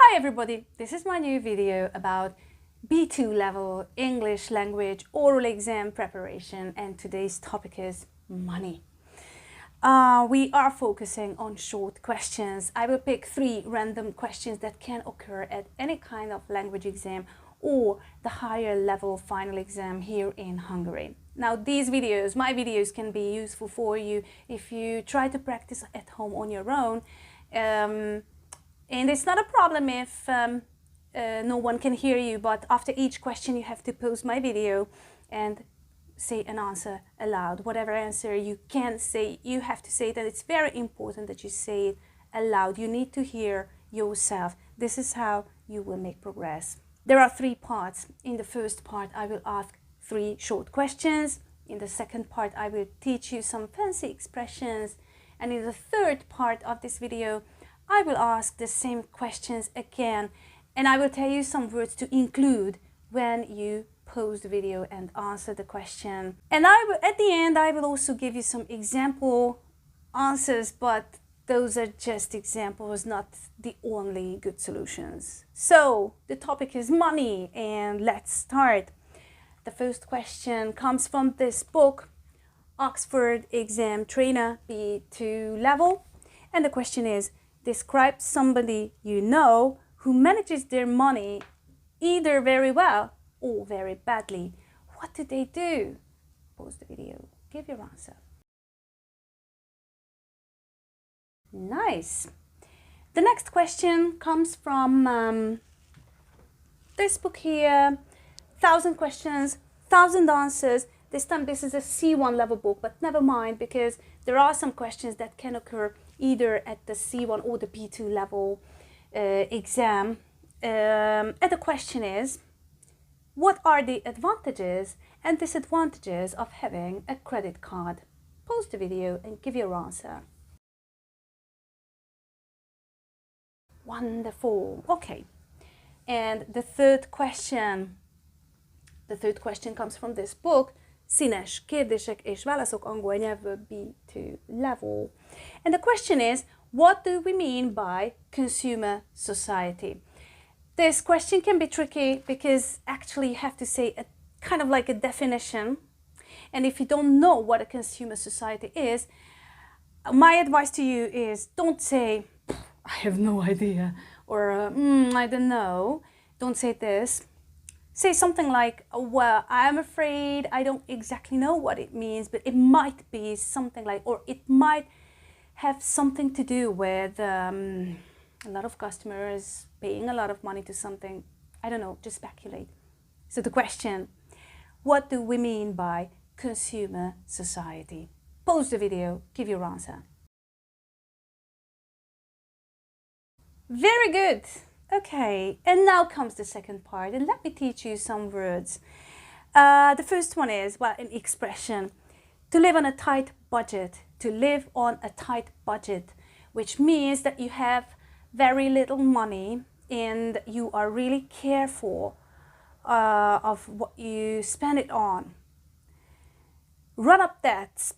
Hi everybody, this is my new video about B2 level English language oral exam preparation, and today's topic is money. We are focusing on short questions. I will pick 3 random questions that can occur at any kind of language exam or the higher level final exam here in Hungary. Now these videos, my videos, can be useful for you if you try to practice at home on your own. And it's not a problem if no one can hear you, but after each question you have to pause my video and say an answer aloud. Whatever answer you can't say, you have to say that. It's very important that you say it aloud. You need to hear yourself. This is how you will make progress. There are 3 parts. In the first part I will ask 3 short questions. In the second part I will teach you some fancy expressions. And in the third part of this video I will ask the same questions again, and I will tell you some words to include when you pause the video and answer the question. And at the end I will also give you some example answers, but those are just examples, not the only good solutions. So the topic is money, and let's start. The first question comes from this book, Oxford Exam Trainer B2 level, and the question is: describe somebody you know who manages their money either very well or very badly. What do they do? Pause the video, give your answer. Nice. The next question comes from this book here, 1000 questions, 1000 answers. This time this is a C1 level book, but never mind, because there are some questions that can occur either at the C1 or the B2 level exam. And the question is: what are the advantages and disadvantages of having a credit card? Pause the video and give your answer. Wonderful. Okay. And the third question comes from this book, Színes, kérdések és válaszok, angol, nyelvből, B2 level. And the question is: what do we mean by consumer society? This question can be tricky because actually you have to say a kind of like a definition. And if you don't know what a consumer society is, my advice to you is don't say, I have no idea, or I don't know. Don't say this. Say something like, well, I'm afraid I don't exactly know what it means, but it might be something like, or it might have something to do with a lot of customers paying a lot of money to something. I don't know, just speculate. So the question: what do we mean by consumer society? Pause the video, give your answer. Very good. Okay, and now comes the second part, and let me teach you some words. The first one is, well, an expression: to live on a tight budget. To live on a tight budget, which means that you have very little money and you are really careful of what you spend it on. Run up debts.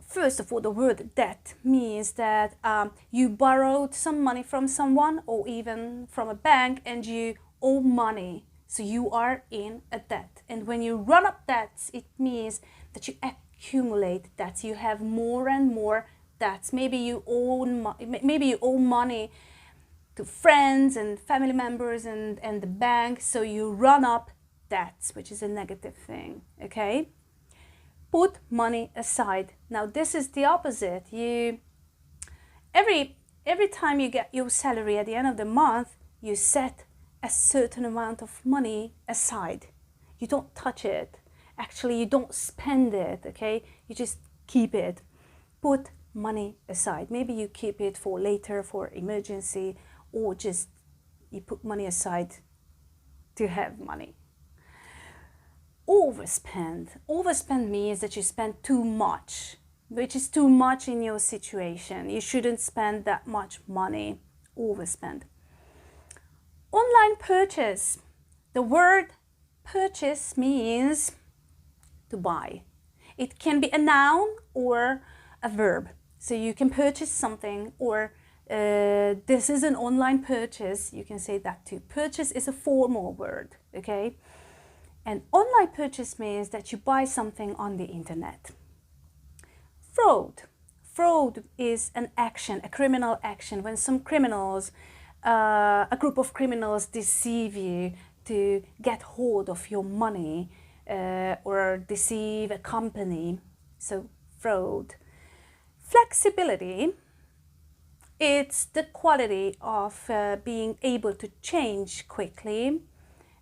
First of all, the word debt means that you borrowed some money from someone or even from a bank and you owe money. So you are in a debt. And when you run up debts, it means that you accumulate debts. You have more and more debts. Maybe you owe money to friends and family members and the bank. So you run up debts, which is a negative thing. Okay? Put money aside. Now this is the opposite. Every time you get your salary at the end of the month, you set a certain amount of money aside. You don't touch it. Actually, you don't spend it, okay? You just keep it. Put money aside. Maybe you keep it for later, for emergency, or just you put money aside to have money. Overspend. Overspend means that you spend too much, which is too much in your situation. You shouldn't spend that much money. Overspend. Online purchase. The word purchase means to buy. It can be a noun or a verb. So you can purchase something, or This is an online purchase. You can say that too. Purchase is a formal word, okay? And online purchase means that you buy something on the internet. Fraud. Fraud is an action, a criminal action, when some criminals, a group of criminals deceive you to get hold of your money or deceive a company. So fraud. Flexibility, it's the quality of being able to change quickly,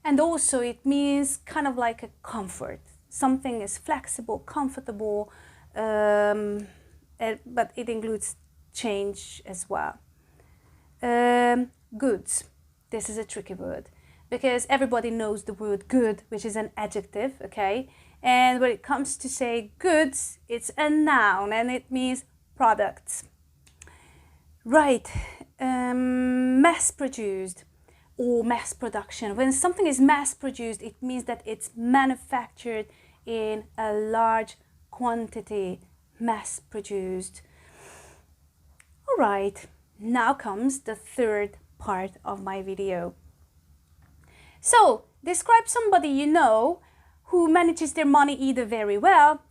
and also it means kind of like a comfort. Something is flexible, comfortable, but it includes change as well. Goods, this is a tricky word because everybody knows the word good, which is an adjective, okay? And when it comes to say goods, it's a noun and it means products. Right, mass-produced or mass production. When something is mass-produced, it means that it's manufactured in a large quantity, mass-produced. All right, now comes the third part of my video. So, describe somebody you know who manages their money either very well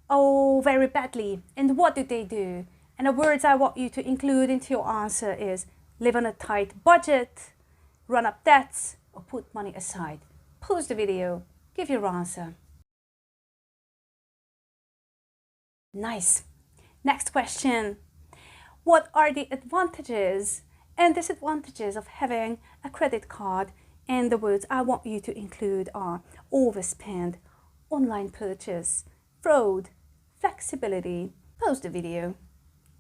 or very badly. And what do they do? And the words I want you to include into your answer is live on a tight budget, run up debts, or put money aside. Pause the video, give your answer. Nice. Next question. What are the advantages and disadvantages of having a credit card? And the words I want you to include are overspend, online purchase, fraud, flexibility. Pause the video.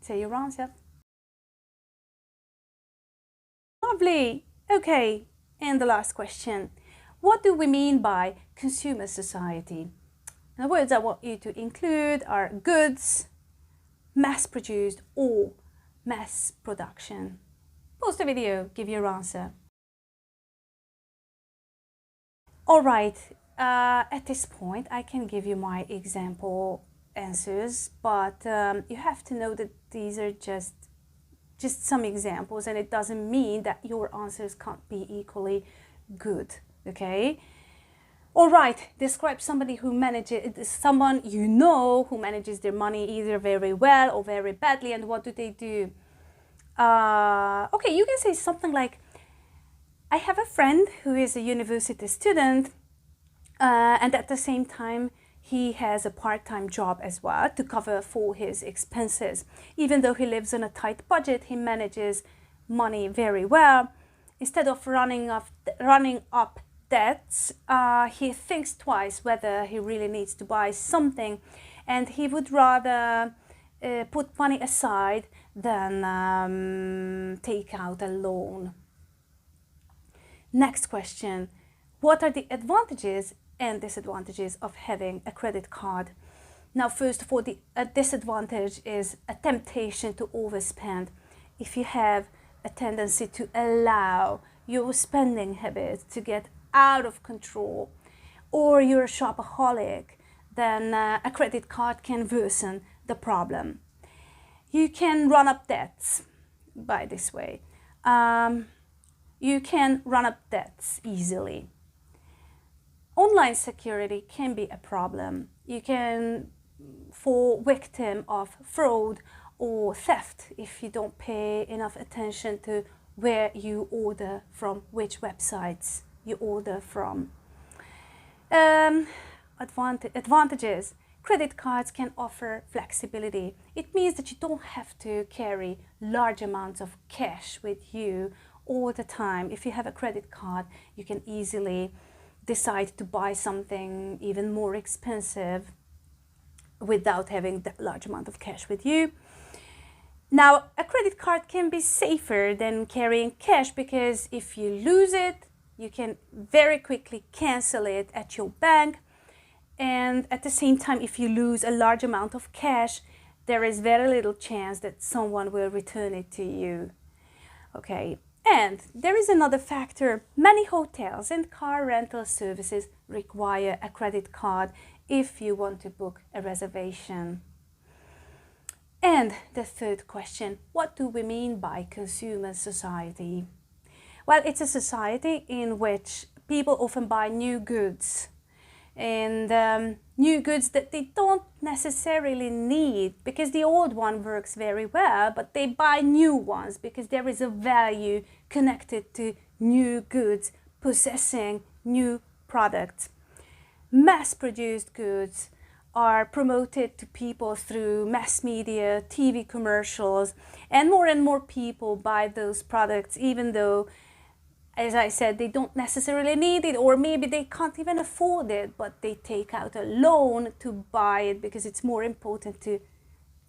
Say your answer. Lovely. Okay, and the last question. What do we mean by consumer society? And the words I want you to include are goods, mass-produced, or mass production. Pause the video, give your answer. All right, at this point I can give you my example answers, but you have to know that these are just some examples, and it doesn't mean that your answers can't be equally good, okay? All right, describe somebody who manages, someone you know who manages their money either very well or very badly, and what do they do? Okay, you can say something like, I have a friend who is a university student, and at the same time he has a part-time job as well to cover for his expenses. Even though he lives on a tight budget, he manages money very well. Instead of running up debts, he thinks twice whether he really needs to buy something, and he would rather put money aside than take out a loan. Next question. What are the advantages and disadvantages of having a credit card? Now, first of all, a disadvantage is a temptation to overspend. If you have a tendency to allow your spending habits to get out of control, or you're a shopaholic, then a credit card can worsen the problem. You can run up debts by this way. You can run up debts easily. Online security can be a problem. You can fall victim of fraud or theft if you don't pay enough attention to where you order from, which websites you order from. Advantages. Credit cards can offer flexibility. It means that you don't have to carry large amounts of cash with you all the time. If you have a credit card, you can easily decide to buy something even more expensive without having that large amount of cash with you. Now, a credit card can be safer than carrying cash because if you lose it, you can very quickly cancel it at your bank. And at the same time, if you lose a large amount of cash, there is very little chance that someone will return it to you. Okay. And there is another factor. Many hotels and car rental services require a credit card if you want to book a reservation. And the third question, what do we mean by consumer society? Well, it's a society in which people often buy new goods, and new goods that they don't necessarily need because the old one works very well, but they buy new ones because there is a value connected to new goods, possessing new products. Mass-produced goods are promoted to people through mass media, TV commercials, and more people buy those products even though, as I said, they don't necessarily need it, or maybe they can't even afford it, but they take out a loan to buy it because it's more important to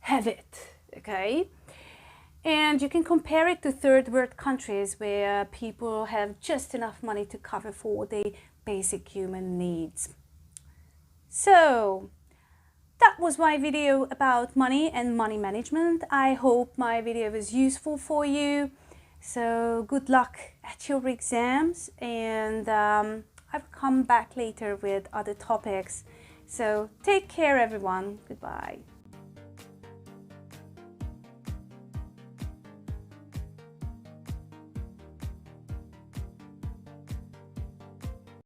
have it, okay? And you can compare it to third world countries where people have just enough money to cover for their basic human needs. So that was my video about money and money management. I hope my video was useful for you. So good luck at your exams, and I'll come back later with other topics. So take care everyone. Goodbye.